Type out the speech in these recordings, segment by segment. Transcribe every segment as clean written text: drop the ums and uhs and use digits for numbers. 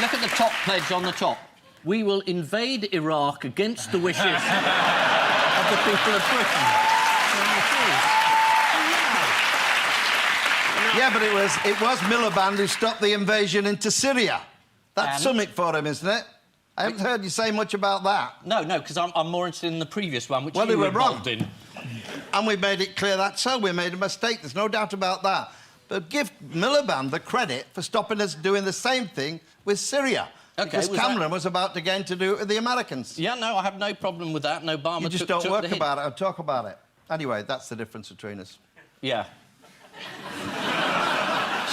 Look at the top pledge on the top. We will invade Iraq against the wishes of the people of Britain. Yeah, but it was Miliband who stopped the invasion into Syria. That's something for him, isn't it? I haven't heard you say much about that. No, because I'm more interested in the previous one, which well, you were involved wrong. in. And we made it clear that so. We made a mistake, there's no doubt about that. But give Miliband the credit for stopping us doing the same thing with Syria. OK, because Cameron was about to get to do it with the Americans. Yeah, no, I have no problem with that. No, Obama You just don't work about it or talk about it. Anyway, that's the difference between us. Yeah.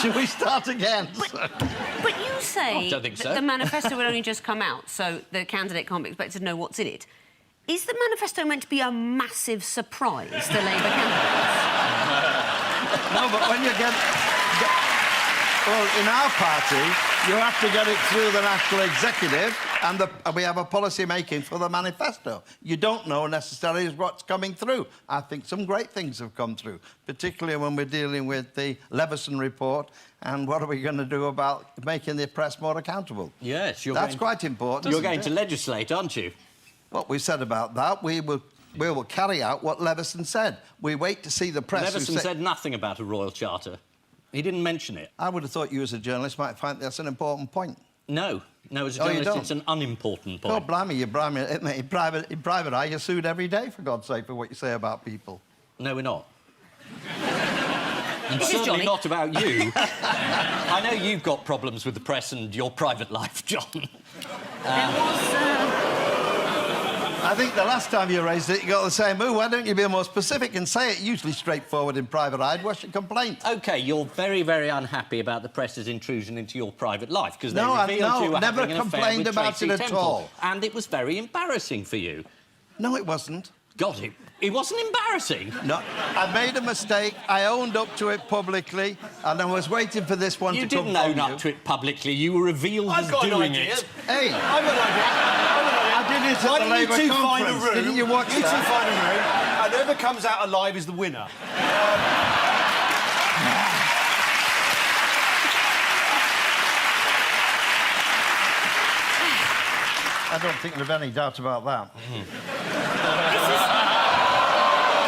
Should we start again? But you say that the manifesto will only just come out, so the candidate can't be expected to know what's in it. Is the manifesto meant to be a massive surprise to Labour candidates? No, but when you get... Well, in our party, you have to get it through the National Executive and we have a policy making for the manifesto. You don't know necessarily what's coming through. I think some great things have come through, particularly when we're dealing with the Leveson report and what are we going to do about making the press more accountable. Yes, That's quite important. You're going to legislate, aren't you? What we said about that, we will carry out what Leveson said. We wait to see the press... Leveson said nothing about a royal charter. He didn't mention it. I would have thought you, as a journalist, might find that's an important point. No, as a journalist, it's an unimportant point. Oh, blimey, you blimey. In private eye, you're sued every day, for God's sake, for what you say about people. No, we're not. And certainly not about you. I know you've got problems with the press and your private life, John. I think the last time you raised it, you got the same move. Why don't you be more specific and say it? Usually straightforward in private eye. What's your complaint? OK, you're very, very unhappy about the press's intrusion into your private life, because they revealed you were having an affair with Tracy Temple. All. And it was very embarrassing for you. No, it wasn't. God, it wasn't embarrassing. No, I made a mistake. I owned up to it publicly, and I was waiting for this one to come from you. You didn't own up to it publicly. You were revealed as doing it. Hey, I've got an idea. I did it at the Labour conference. Didn't you watch that? You two find a room, and whoever comes out alive is the winner. I don't think there's any doubt about that.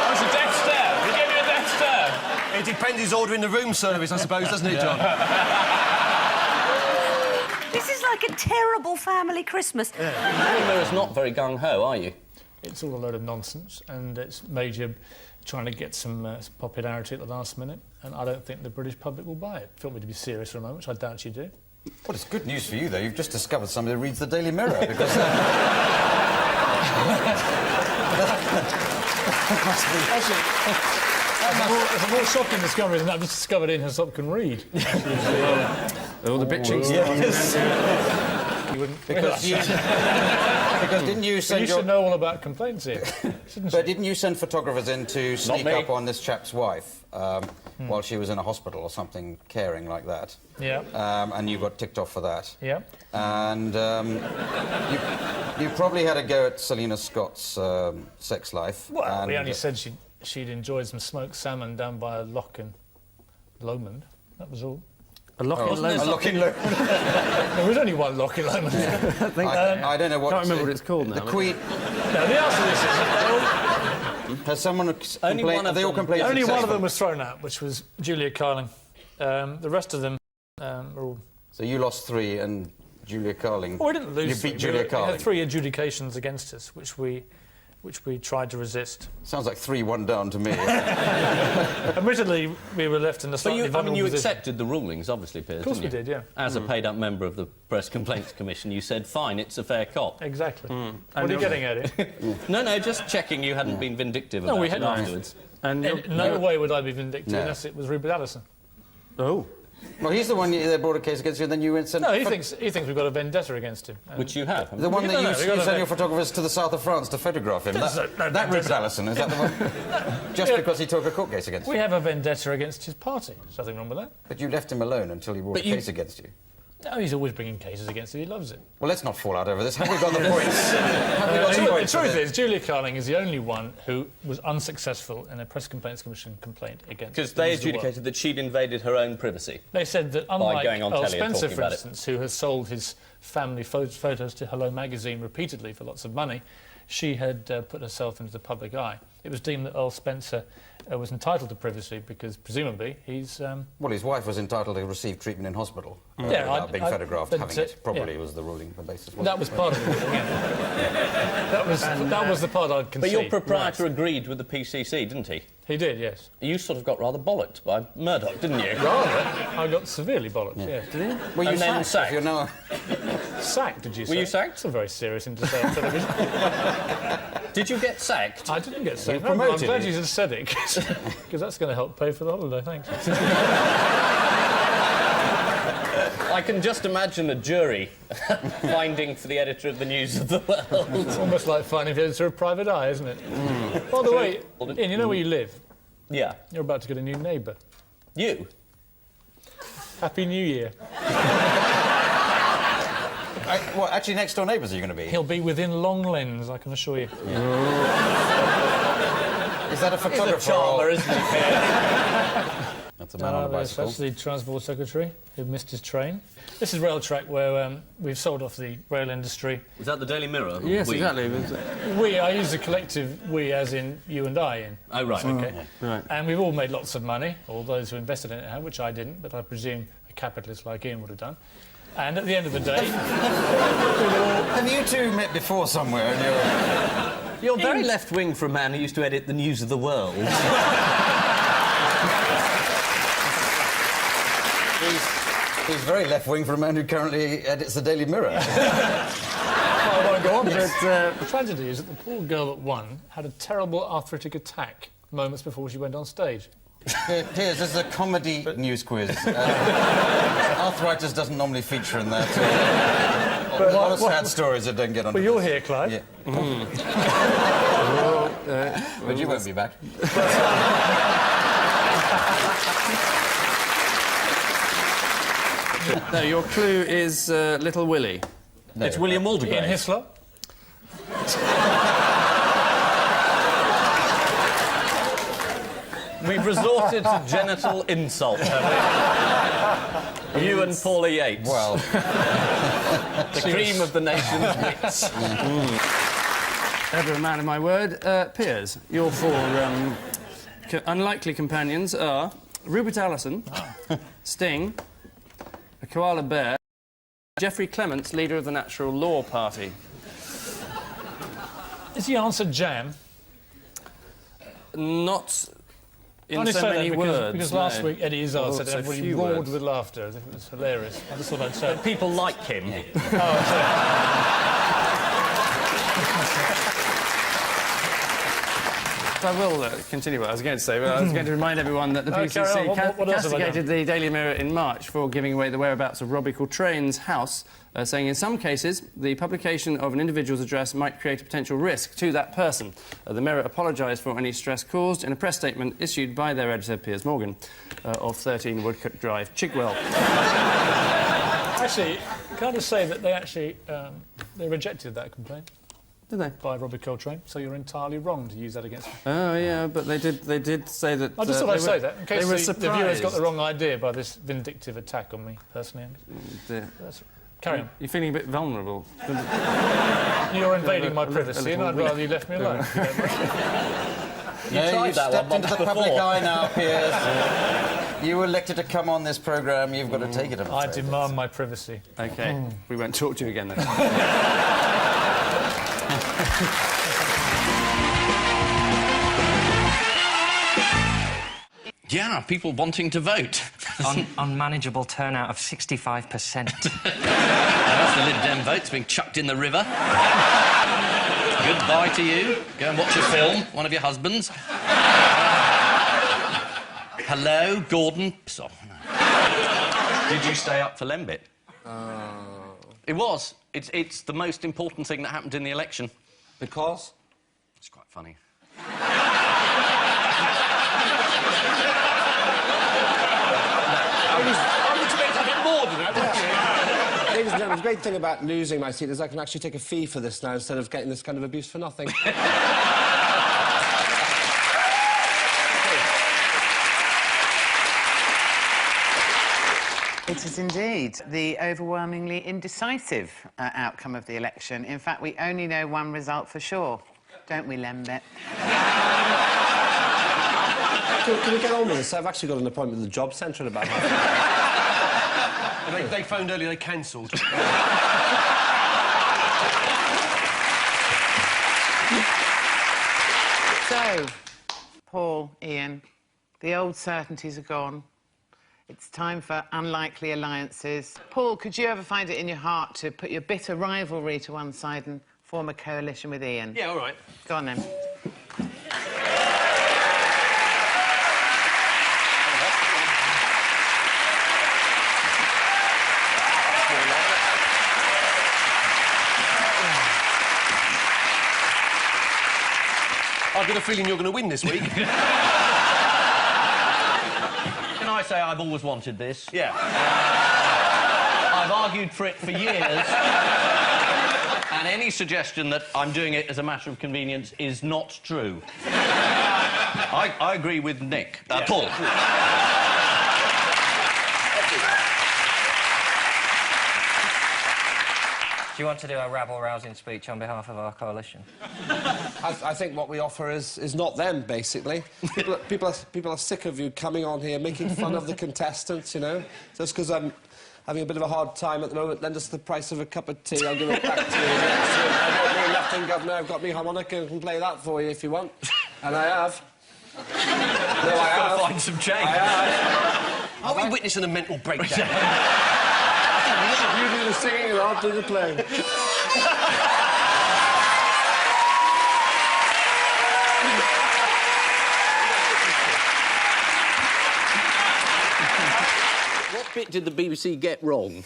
That's a death stare. He gave you a death stare. It depends who's ordering the room service, I suppose, doesn't it, John? This is like a terrible family Christmas. Yeah. You're not very gung-ho, are you? It's all a load of nonsense, and it's Major trying to get some popularity at the last minute, and I don't think the British public will buy it. If you want me to be serious for a moment, which I doubt you do. Well, it's good news for you, though. You've just discovered somebody who reads the Daily Mirror, because... That must be... It's a more shocking discovery than I've just discovered Ian Hyslop can read. All the bitching stuff. You wouldn't... Because didn't you send you should know all about complaints here, shouldn't you? But didn't you send photographers in to sneak up on this chap's wife while she was in a hospital or something, caring like that? Yeah. And you got ticked off for that. Yeah. And you probably had a go at Selina Scott's sex life. Well, we only said she'd enjoyed some smoked salmon down by a loch in Lomond. That was all. A loch in Lomond? A loch in Lomond. There was only one loch in Lomond. I don't know what... I can't remember what it's called now. The Queen... No, the answer to this is... Has someone complained? They all complained. Only one of them was thrown out, which was Julia Carling. The rest of them were all... So you lost 3 and Julia Carling... Well, we didn't lose 3. You beat Julia Carling. We had 3 adjudications against us, which we tried to resist. Sounds like 3-1 down to me. Admittedly, we were left in a slightly vulnerable you position. accepted the rulings, obviously, Piers, Of course we did, yeah. As a paid-up member of the Press Complaints Commission, you said, fine, it's a fair cop. Exactly. What are you getting at it? No, just checking you hadn't been vindictive about it afterwards. And in no way would I be vindictive unless it was Rupert Allison. Oh. Well, he's the one that brought a case against you, and then you went... No, he thinks we've got a vendetta against him. Which you have. The one that you send your photographers to the south of France to photograph him. That Rupert Allison, is that the one? Just because he took a court case against you? We have a vendetta against his party. There's nothing wrong with that. But you left him alone until he brought a case against you. No, he's always bringing cases against it. He loves it. Well, let's not fall out over this. Have we got the points? Have we got the points? The truth is, Julia Carling is the only one who was unsuccessful in a Press Complaints Commission complaint against... Because they adjudicated that she'd invaded her own privacy. They said that unlike going on Earl telly and Spencer, talking for about it. instance, who has sold his family photos to Hello magazine repeatedly for lots of money, she had put herself into the public eye. It was deemed that Earl Spencer was entitled to privacy because, presumably, he's... Well, his wife was entitled to receive treatment in hospital Yeah, without being photographed but, having it. Probably yeah. was the ruling, the basis. That was part of it, yeah. that was the part I'd concede. But your proprietor agreed with the PCC, didn't he? He did, yes. You sort of got rather bollocked by Murdoch, didn't you? Rather. I got severely bollocked, yeah. Did he? Were you And then sacked? sacked? If you know... Sacked, did you say? Were you sacked? That's a very serious thing to say on television. Did you get sacked? I didn't get sacked. You No, I'm promoted glad you. you said it, because that's going to help pay for the holiday, thanks. I can just imagine a jury finding for the editor of the News of the World. It's almost like finding the editor of Private Eye, isn't it? By the way, Ian, you know where you live? Yeah. You're about to get a new neighbour. You? Happy New Year. Well, actually, next-door neighbours are you going to be? He'll be within long lens, I can assure you. Is that a photographer? He's a charmer, isn't he, Pierre? That's a man on a bicycle. That's the Transport Secretary who missed his train. This is Rail Track, where we've sold off the rail industry. Was that the Daily Mirror? Yes, exactly. I use the collective we as in you and I, Ian. Oh, right, OK. Right. And we've all made lots of money, all those who invested in it have, which I didn't, but I presume a capitalist like Ian would have done. And at the end of the day... Have you two met before somewhere? And You're very left-wing for a man who used to edit the News of the World. He's very left-wing for a man who currently edits the Daily Mirror. I won't go on, but the tragedy is that the poor girl that won had a terrible arthritic attack moments before she went on stage. Piers, this is a comedy news quiz. Arthritis doesn't normally feature in that. A lot of sad stories that don't get on. Well, you're here, Clive. Yeah. But you won't be back. No, your clue is Little Willie. No. It's William Ian Aldergrave. Hislop. We've resorted to genital insult, haven't we? You and Paula Yates. Well, the cream of the nation's wits. Ever a man of my word. Piers, your four unlikely companions are Rupert Allison, Sting, a koala bear, Geoffrey Clements, leader of the Natural Law Party. Is the answer jam? Not in Only so say many that words. because last week Eddie Izzard Oh, said so everybody few roared words. with laughter. I think it was hilarious. I just thought I'd say it. People like him. I will continue what I was going to say, but I was going to remind everyone that the carry PCC on. What else have I castigated the Daily Mirror in March for giving away the whereabouts of Robbie Coltrane's house, saying in some cases the publication of an individual's address might create a potential risk to that person. The Mirror apologised for any stress caused in a press statement issued by their editor, Piers Morgan, of 13 Woodcote Drive, Chigwell. Actually, can I just say that they rejected that complaint Did they? by Robbie Coltrane, so you're entirely wrong to use that against me. Oh, yeah, but they did say that... I just thought I'd say that, in case they were the viewers got the surprised. wrong idea by this vindictive attack on me, personally. Carry on. You're feeling a bit vulnerable. You're invading my privacy, and I'd rather you left me alone. You tried you've that stepped one into the before. public eye now, Piers. You were elected to come on this programme. You've got to take it. I'm I afraid. demand my privacy. OK, we won't talk to you again then. Yeah, people wanting to vote. Unmanageable turnout of 65%. That's the Lib Dem votes being chucked in the river. Goodbye to you. Go and watch a film, one of your husbands. Hello, Gordon. Piss off. Did you stay up for Lembit? It was. It's the most important thing that happened in the election. Because? It's quite funny. I was expecting a bit more than that, wasn't you? the great thing about losing my seat is I can actually take a fee for this now instead of getting this kind of abuse for nothing. It is indeed the overwhelmingly indecisive outcome of the election. In fact, we only know one result for sure. Don't we, Lembit? Can we get on with this? I've actually got an appointment with the job centre in about half an hour. They phoned earlier, they cancelled. So, Paul, Ian, the old certainties are gone. It's time for unlikely alliances. Paul, could you ever find it in your heart to put your bitter rivalry to one side and form a coalition with Ian? Yeah, all right. Go on, then. I've got a feeling you're going to win this week. Can I say I've always wanted this? Yeah. I've argued for it for years. And any suggestion that I'm doing it as a matter of convenience is not true. I agree with Nick. Paul. Do you want to do a rabble-rousing speech on behalf of our coalition? I think what we offer is not them, basically. People are sick of you coming on here, making fun of the contestants, you know? Just because I'm having a bit of a hard time at the moment, lend us the price of a cup of tea, I'll give it back to you. I've got me nothing, governor, I've got me harmonica, I can play that for you if you want. And I have. No, I have. Got to find some change. I have. Are we witnessing a mental breakdown? You do the singing and I'll do the playing. What bit did the BBC get wrong?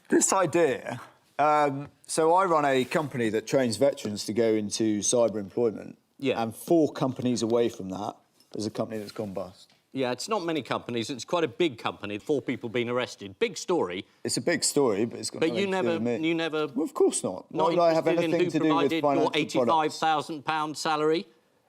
This idea... so I run a company that trains veterans to go into cyber employment. Yeah. And 4 companies away from that, there's a company that's gone bust. Yeah, it's not many companies. It's quite a big company. 4 people being arrested. Big story. It's a big story, but it's got nothing to do with me. You never... Well, of course not. Not Why would I have interested in anything who to do with provided your financial £85,000 salary?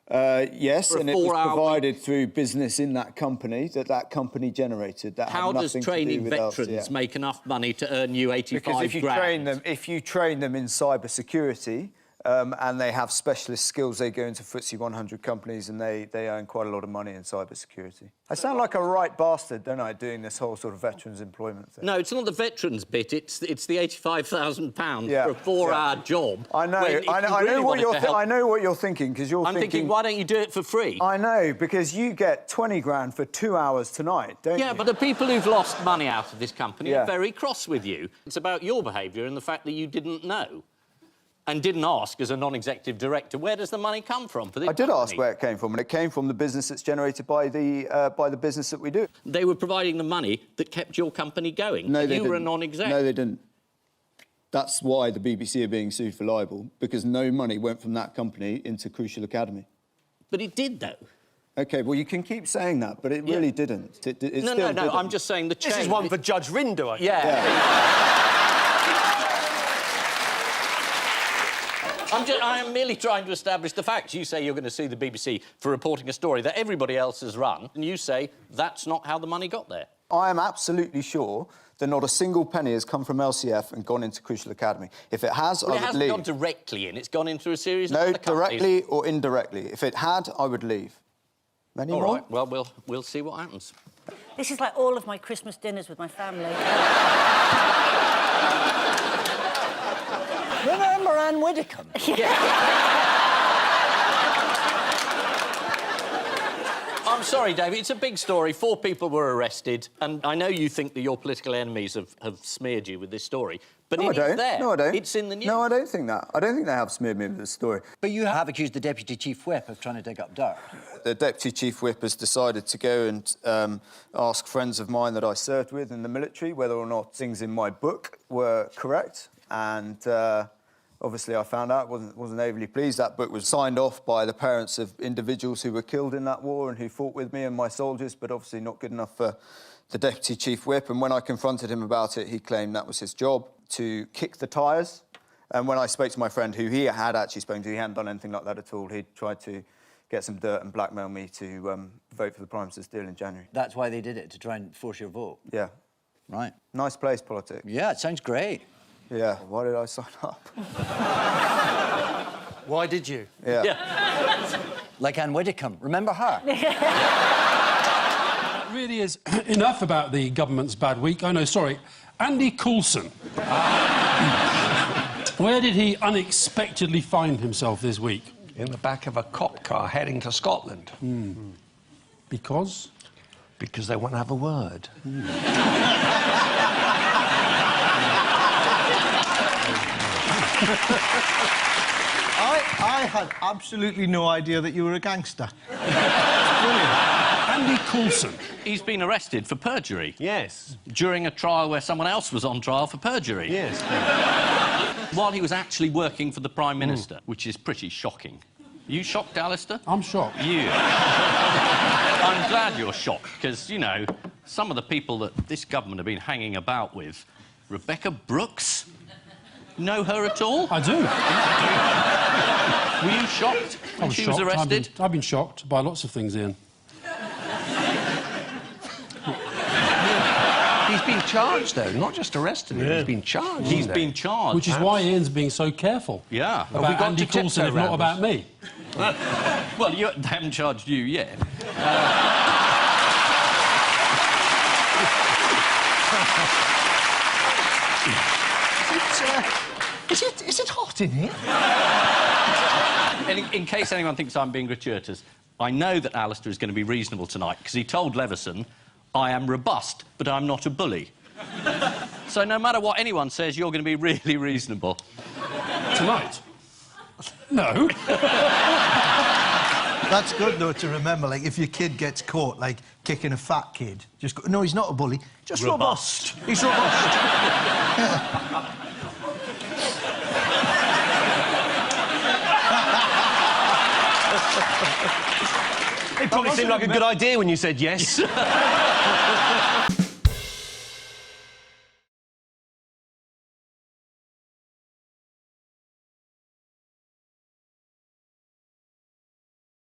Yes, For a and it was 4-hour provided through business in that company that company generated. That How had does nothing to training do with us, veterans yeah. make enough money to earn you 85 Because if you grand? train them in cyber security, and they have specialist skills, they go into FTSE 100 companies and they earn quite a lot of money in cyber security. I sound like a right bastard, don't I, doing this whole sort of veterans employment thing? No, it's not the veterans bit. It's the £85,000 Yeah, for a 4-hour job. I know. I know what you're thinking, because you're I'm thinking, why don't you do it for free? I know, because you get 20 grand for 2 hours tonight, don't you? Yeah, but the people who've lost money out of this company Yeah. are very cross with you. It's about your behaviour and the fact that you didn't know. And didn't ask, as a non-executive director, where does the money come from for this I did company? ask where it came from, and it came from the business that's generated by the business that we do. They were providing the money that kept your company going. No, they You were a didn't. non-exec. No, they didn't. That's why the BBC are being sued for libel, because no money went from that company into Crucial Academy. But it did, though. OK, well, you can keep saying that, but it really didn't. It No, still no, didn't. I'm just saying the change... This is one for Judge Rindo, I think. Yeah. I am merely trying to establish the facts. You say you're going to sue the BBC for reporting a story that everybody else has run, and you say that's not how the money got there. I am absolutely sure that not a single penny has come from LCF and gone into Crucial Academy. If it has, Well, I it would hasn't leave. gone directly in. It's gone in through a series of No, other companies. directly or indirectly. If it had, I would leave. Any All more? right, well, we'll see what happens. This is like all of my Christmas dinners with my family. Remember Anne Widdecombe? I'm sorry, David, it's a big story. 4 people were arrested, and I know you think that your political enemies have smeared you with this story, but No, it I is don't. there. No, I don't. It's in the news. No, I don't think that. I don't think they have smeared me with this story. But you have accused the Deputy Chief Whip of trying to dig up dirt. The Deputy Chief Whip has decided to go and ask friends of mine that I served with in the military whether or not things in my book were correct, and obviously I found out, wasn't overly pleased. That book was signed off by the parents of individuals who were killed in that war and who fought with me and my soldiers, but obviously not good enough for the Deputy Chief Whip, and when I confronted him about it, he claimed that was his job, to kick the tyres. And when I spoke to my friend, who he had actually spoken to, he hadn't done anything like that at all. He'd tried to get some dirt and blackmail me to vote for the Prime Minister's deal in January. That's why they did it, to try and force your vote? Yeah. Right. Nice place, politics. Yeah, it sounds great. Yeah. Why did I sign up? Why did you? Yeah. Like Anne Widdecombe. Remember her? It really is enough about the government's bad week. Oh, no, sorry. Andy Coulson. Where did he unexpectedly find himself this week? In the back of a cop car heading to Scotland. Because? Because they want to have a word. I had absolutely no idea that you were a gangster. Brilliant. Andy Coulson. He's been arrested for perjury. Yes. During a trial where someone else was on trial for perjury. Yes. While he was actually working for the Prime Minister, which is pretty shocking. You shocked, Alistair? I'm shocked. You. I'm glad you're shocked, because, you know, some of the people that this government have been hanging about with... Rebecca Brooks? Know her at all? I do. Were you shocked when she was arrested? I've been shocked by lots of things, Ian. He's been charged, though, not just arrested. Yeah. He's been charged. He's been charged. Which is why Ian's being so careful. Yeah. About Andy Coulson, if not about me. Well, they haven't charged you yet. Is it hot in here? And in case anyone thinks I'm being gratuitous, I know that Alistair is going to be reasonable tonight, because he told Leveson, I am robust, but I'm not a bully. So no matter what anyone says, you're going to be really reasonable. Tonight? No. That's good, though, to remember. Like, if your kid gets caught, like, kicking a fat kid, just go, no, he's not a bully, just robust. He's robust. It probably seemed like a good idea when you said yes.